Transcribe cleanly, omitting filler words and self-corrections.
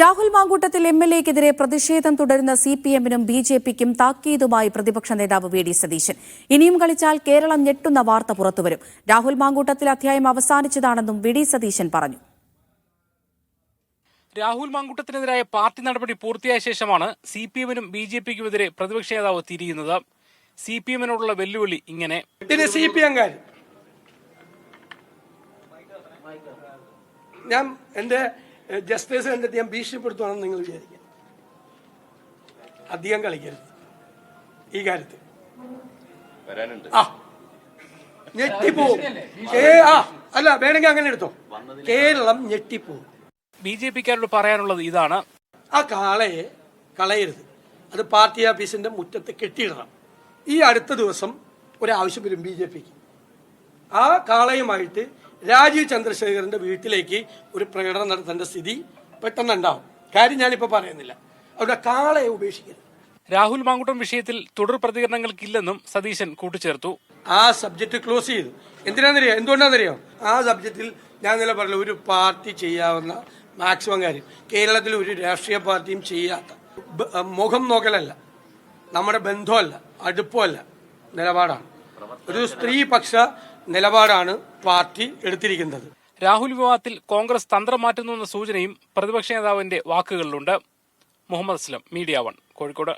രാഹുൽ മാങ്കൂട്ടത്തിൽ എംഎൽഎക്കെതിരെ പ്രതിഷേധം തുടരുന്ന സിപിഎമ്മിനും ബിജെപിക്കും താക്കീതുമായി പ്രതിപക്ഷ നേതാവ് വി ഡി സതീശൻ. ഇനിയും കളിച്ചാൽ കേരളം ഞെട്ടുന്ന വാർത്ത പുറത്തുവരും. രാഹുൽ മാങ്കൂട്ടത്തിൽ അധ്യായം അവസാനിച്ചതാണെന്നും വി ഡി സതീശൻ പറഞ്ഞു. രാഹുൽ മാങ്കൂട്ടത്തിനെതിരായ പാർട്ടി നടപടി പൂർത്തിയായ ശേഷമാണ് സിപിഎമ്മിനും ബിജെപിക്കുമെതിരെ പ്രതിപക്ഷ നേതാവ് തിരിയുന്നത്. സിപിഎമ്മിനോടുള്ള വെല്ലുവിളി ഇങ്ങനെ: ഞാൻ എന്റെ ജസ്റ്റിസ് കണ്ടെത്തി ഞാൻ ഭീഷണിപ്പെടുത്തുവാണെന്ന് നിങ്ങൾ വിചാരിക്കുക. അധികം കളിക്കരുത് ഈ കാര്യത്തിൽ. ഞെട്ടിപ്പോവും. അല്ല, വേണമെങ്കിൽ അങ്ങനെ എടുത്തോ. കേരളം ഞെട്ടിപ്പോവും. ബിജെപിക്കാരോട് പറയാനുള്ളത് ഇതാണ്: ആ കാളയെ കളയരുത്. അത് പാർട്ടി ഓഫീസിന്റെ മുറ്റത്ത് കെട്ടിയിടണം. ഈ അടുത്ത ദിവസം ഒരാവശ്യം വരും ബിജെപിക്ക്. ആ കാളയുമായിട്ട് രാജീവ് ചന്ദ്രശേഖറിന്റെ വീട്ടിലേക്ക് ഒരു പ്രകടനം നടത്തേണ്ട സ്ഥിതി പെട്ടെന്നുണ്ടാവും. കാര്യം ഞാനിപ്പോ പറയുന്നില്ല. അവിടെ കാളയെ ഉപേക്ഷിക്കരുത്. രാഹുൽ മാങ്കൂട്ടം വിഷയത്തിൽ തുടർ പ്രതികരണങ്ങൾക്കില്ലെന്നും സതീശൻ കൂട്ടിച്ചേർത്തു. ആ സബ്ജക്ട് ക്ലോസ് ചെയ്തു. എന്തുകൊണ്ടാണെന്നറിയോ? ആ സബ്ജക്റ്റിൽ ഞാൻ ഇന്നലെ പറഞ്ഞ ഒരു പാർട്ടി ചെയ്യാവുന്ന മാക്സിമം കാര്യം കേരളത്തിൽ ഒരു രാഷ്ട്രീയ പാർട്ടിയും ചെയ്യാത്ത, മുഖം നോക്കലല്ല, നമ്മുടെ ബന്ധമല്ല, അടുപ്പമല്ല, നിലപാടാണ്. ഒരു സ്ത്രീപക്ഷ നിലപാടാണ് പാർട്ടി എടുത്തിരിക്കുന്നത്. രാഹുൽ വിവാദത്തിൽ കോൺഗ്രസ് തന്ത്രം മാറ്റുന്നുവെന്ന സൂചനയും പ്രതിപക്ഷ നേതാവിന്റെ വാക്കുകളിലുണ്ട്. മുഹമ്മദ് അസ്ലം, മീഡിയ 1, കോഴിക്കോട്.